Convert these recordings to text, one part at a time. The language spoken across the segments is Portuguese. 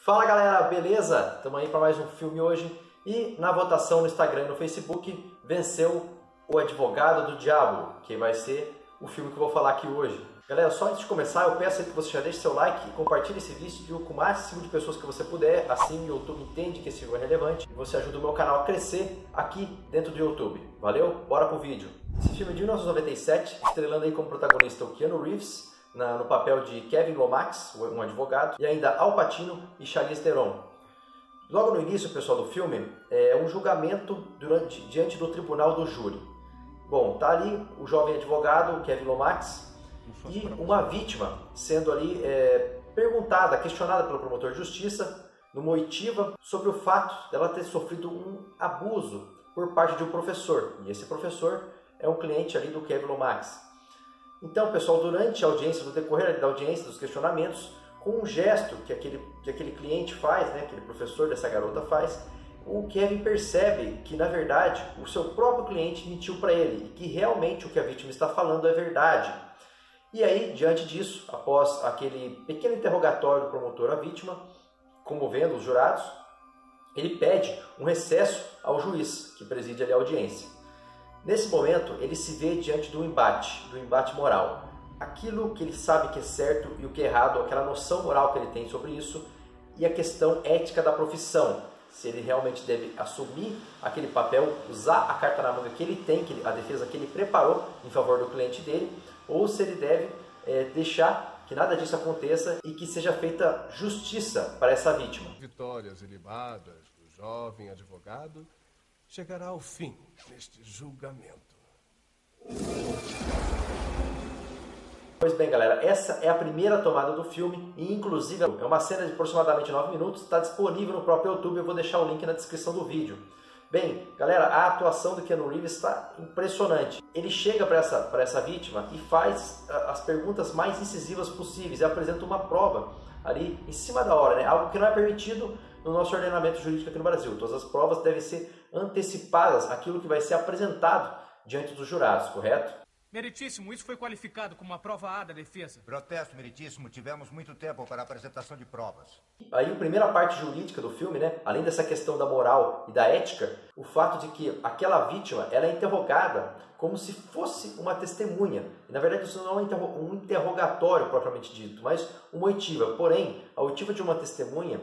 Fala galera, beleza? Estamos aí para mais um filme hoje e na votação no Instagram e no Facebook venceu O Advogado do Diabo, que vai ser o filme que eu vou falar aqui hoje. Galera, só antes de começar eu peço aí que você já deixe seu like e compartilhe esse vídeo com o máximo de pessoas que você puder, assim o YouTube entende que esse filme é relevante e você ajuda o meu canal a crescer aqui dentro do YouTube. Valeu? Bora pro vídeo! Esse filme é de 1997, estrelando aí como protagonista o Keanu Reeves, no papel de Kevin Lomax, um advogado, e ainda Al Pacino e Charlize Theron. Logo no início, pessoal, do filme, é um julgamento diante do tribunal do júri. Bom, tá ali o jovem advogado, Kevin Lomax, e uma vítima sendo ali perguntada, questionada pelo promotor de justiça, numa oitiva, sobre o fato dela ter sofrido um abuso por parte de um professor. E esse professor é um cliente ali do Kevin Lomax. Então, pessoal, durante a audiência, no decorrer da audiência, dos questionamentos, com um gesto que aquele cliente faz, né, aquele professor dessa garota faz, o Kevin percebe que, na verdade, o seu próprio cliente mentiu para ele e que realmente o que a vítima está falando é verdade. E aí, diante disso, após aquele pequeno interrogatório do promotor à vítima, comovendo os jurados, ele pede um recesso ao juiz que preside ali a audiência. Nesse momento, ele se vê diante do embate moral. Aquilo que ele sabe que é certo e o que é errado, aquela noção moral que ele tem sobre isso e a questão ética da profissão. Se ele realmente deve assumir aquele papel, usar a carta na manga que ele tem, a defesa que ele preparou em favor do cliente dele, ou se ele deve deixar que nada disso aconteça e que seja feita justiça para essa vítima. Vitórias ilibadas do jovem advogado chegará ao fim neste julgamento. Pois bem, galera, essa é a primeira tomada do filme e, inclusive, é uma cena de aproximadamente 9 minutos, está disponível no próprio YouTube, eu vou deixar o link na descrição do vídeo. Bem, galera, a atuação do Keanu Reeves está impressionante. Ele chega para essa vítima e faz as perguntas mais incisivas possíveis e apresenta uma prova ali em cima da hora, né? Algo que não é permitido no nosso ordenamento jurídico aqui no Brasil. Todas as provas devem ser antecipadas àquilo que vai ser apresentado diante dos jurados, correto? Meritíssimo, isso foi qualificado como uma prova A da defesa. Protesto, meritíssimo. Tivemos muito tempo para a apresentação de provas. Aí a primeira parte jurídica do filme, né, além dessa questão da moral e da ética, o fato de que aquela vítima ela é interrogada como se fosse uma testemunha. E, na verdade, isso não é um interrogatório propriamente dito, mas uma oitiva. Porém, a oitiva de uma testemunha,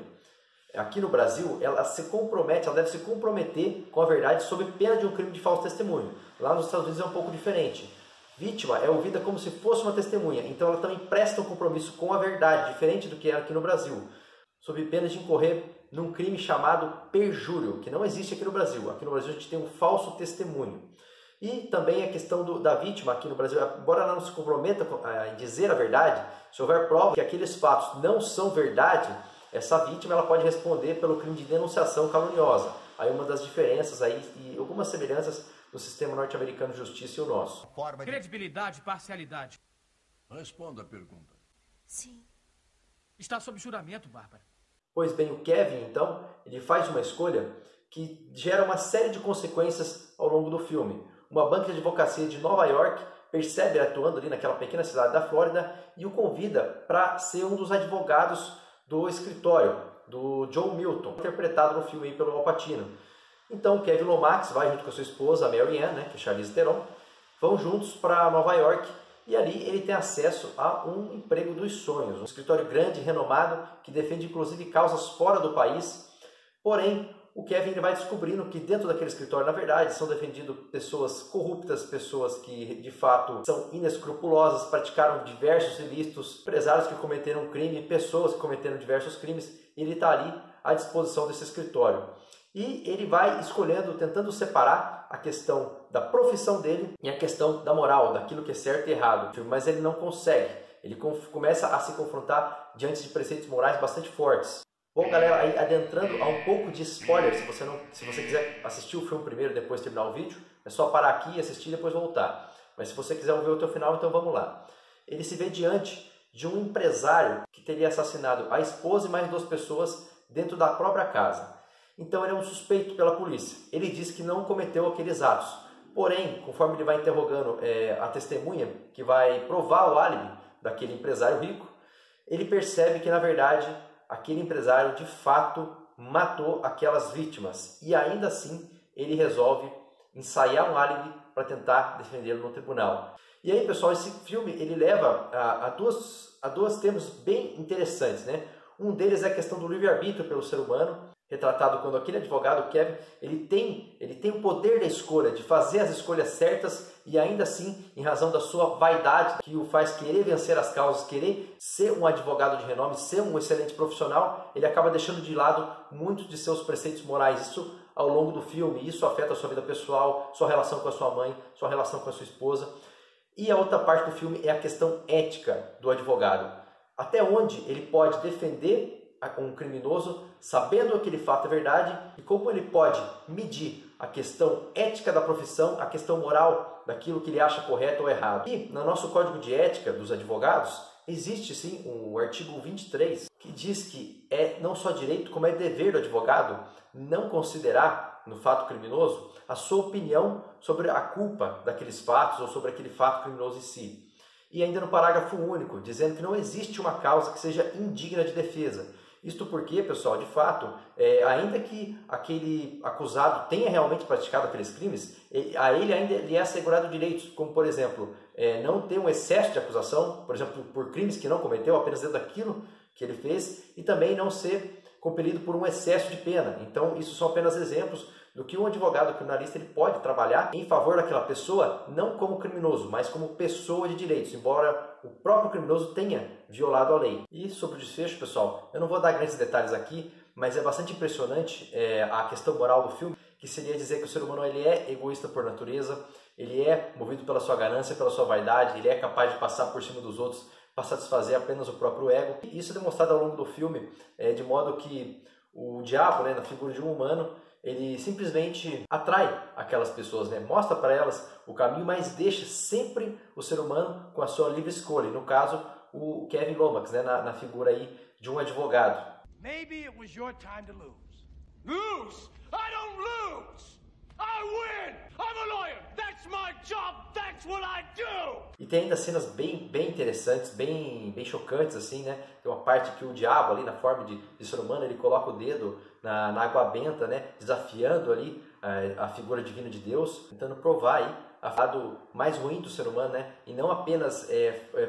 aqui no Brasil, ela deve se comprometer com a verdade sob pena de um crime de falso testemunho. Lá nos Estados Unidos é um pouco diferente. Vítima é ouvida como se fosse uma testemunha, então ela também presta um compromisso com a verdade, diferente do que é aqui no Brasil, sob pena de incorrer num crime chamado perjúrio, que não existe aqui no Brasil. Aqui no Brasil a gente tem um falso testemunho. E também a questão da vítima aqui no Brasil, embora ela não se comprometa em dizer a verdade, se houver prova que aqueles fatos não são verdade, essa vítima ela pode responder pelo crime de denunciação caluniosa. Aí uma das diferenças aí, e algumas semelhanças no sistema norte-americano de justiça e o nosso. Credibilidade e parcialidade. Responda a pergunta. Sim. Está sob juramento, Bárbara. Pois bem, o Kevin, então, ele faz uma escolha que gera uma série de consequências ao longo do filme. Uma banca de advocacia de Nova York percebe ele atuando ali naquela pequena cidade da Flórida e o convida para ser um dos advogados do escritório, do John Milton, interpretado no filme aí pelo Al Pacino. Então o Kevin Lomax vai junto com a sua esposa, a Mary Ann, né, que é Charlize Theron, vão juntos para Nova York e ali ele tem acesso a um emprego dos sonhos, um escritório grande e renomado que defende inclusive causas fora do país. Porém, o Kevin ele vai descobrindo que dentro daquele escritório, na verdade, são defendidas pessoas corruptas, pessoas que de fato são inescrupulosas, praticaram diversos ilícitos, empresários que cometeram crime, pessoas que cometeram diversos crimes, e ele está ali à disposição desse escritório. E ele vai escolhendo, tentando separar a questão da profissão dele e a questão da moral, daquilo que é certo e errado. Mas ele não consegue. Ele começa a se confrontar diante de preceitos morais bastante fortes. Bom, galera, aí adentrando a um pouco de spoiler, se você quiser assistir o filme primeiro e depois terminar o vídeo, é só parar aqui, assistir e depois voltar. Mas se você quiser ver o teu final, então vamos lá. Ele se vê diante de um empresário que teria assassinado a esposa e mais 2 pessoas dentro da própria casa. Então ele é um suspeito pela polícia. Ele diz que não cometeu aqueles atos. Porém, conforme ele vai interrogando a testemunha, que vai provar o álibi daquele empresário rico, ele percebe que, na verdade, aquele empresário de fato matou aquelas vítimas e ainda assim ele resolve ensaiar um álibi para tentar defendê-lo no tribunal. E aí, pessoal, esse filme ele leva a dois temas bem interessantes, né? Um deles é a questão do livre-arbítrio pelo ser humano, retratado quando aquele advogado, o Kevin, ele tem o poder da escolha, de fazer as escolhas certas e ainda assim, em razão da sua vaidade, que o faz querer vencer as causas, querer ser um advogado de renome, ser um excelente profissional, ele acaba deixando de lado muitos de seus preceitos morais. Isso ao longo do filme, isso afeta a sua vida pessoal, sua relação com a sua mãe, sua relação com a sua esposa. E a outra parte do filme é a questão ética do advogado. Até onde ele pode defender um criminoso, sabendo que aquele fato é verdade, e como ele pode medir a questão ética da profissão, a questão moral daquilo que ele acha correto ou errado. E no nosso Código de Ética dos Advogados, existe sim o artigo 23, que diz que é não só direito, como é dever do advogado não considerar no fato criminoso a sua opinião sobre a culpa daqueles fatos ou sobre aquele fato criminoso em si. E ainda no parágrafo único, dizendo que não existe uma causa que seja indigna de defesa. Isto porque, pessoal, de fato, ainda que aquele acusado tenha realmente praticado aqueles crimes, a ele ainda lhe é assegurado direitos, como, por exemplo, não ter um excesso de acusação, por exemplo, por crimes que não cometeu, apenas dentro daquilo que ele fez, e também não ser compelido por um excesso de pena. Então, isso são apenas exemplos do que um advogado criminalista ele pode trabalhar em favor daquela pessoa, não como criminoso, mas como pessoa de direitos, embora o próprio criminoso tenha violado a lei. E sobre o desfecho, pessoal, eu não vou dar grandes detalhes aqui, mas é bastante impressionante a questão moral do filme, que seria dizer que o ser humano ele é egoísta por natureza, ele é movido pela sua ganância, pela sua vaidade, ele é capaz de passar por cima dos outros para satisfazer apenas o próprio ego. E isso é demonstrado ao longo do filme, de modo que o diabo, na figura de um humano, ele simplesmente atrai aquelas pessoas, mostra para elas o caminho, mas deixa sempre o ser humano com a sua livre escolha. E no caso, o Kevin Lomax, na figura aí de um advogado. Maybe it was your time to lose. Lose? I don't lose! I win! I'm a lawyer! That's my job! That's what I do! E tem ainda cenas bem interessantes, bem chocantes, assim, né? Tem uma parte que o diabo ali, na forma de ser humano, ele coloca o dedo na água benta, desafiando ali a figura divina de Deus, tentando provar aí a lado mais ruim do ser humano, e não apenas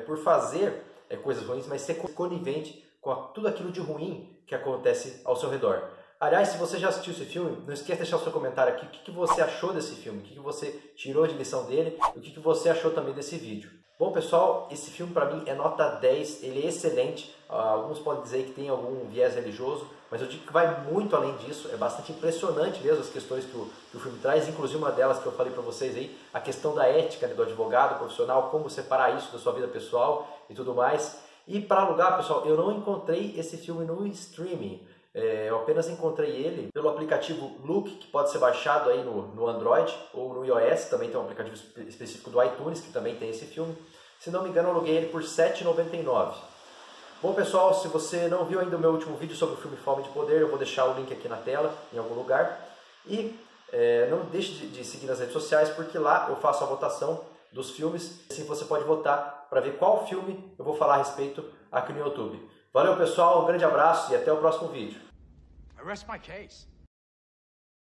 por fazer coisas ruins, mas ser conivente com tudo aquilo de ruim que acontece ao seu redor. Aliás, se você já assistiu esse filme, não esqueça de deixar o seu comentário aqui, o que você achou desse filme, o que você tirou de lição dele, e o que você achou também desse vídeo. Bom, pessoal, esse filme para mim é nota 10, ele é excelente. Alguns podem dizer que tem algum viés religioso, mas eu digo que vai muito além disso. É bastante impressionante mesmo as questões que o filme traz, inclusive uma delas que eu falei para vocês aí, a questão da ética do advogado profissional, como separar isso da sua vida pessoal e tudo mais. E para alugar, pessoal, eu não encontrei esse filme no streaming. Eu apenas encontrei ele pelo aplicativo Look, que pode ser baixado aí no Android ou no iOS. Também tem um aplicativo específico do iTunes, que também tem esse filme. Se não me engano, eu aluguei ele por R$ 7,99. Bom, pessoal, se você não viu ainda o meu último vídeo sobre o filme Fome de Poder, eu vou deixar o link aqui na tela, em algum lugar. E não deixe de seguir nas redes sociais, porque lá eu faço a votação dos filmes. Assim você pode votar para ver qual filme eu vou falar a respeito aqui no YouTube. Valeu, pessoal, um grande abraço e até o próximo vídeo. I rest my case.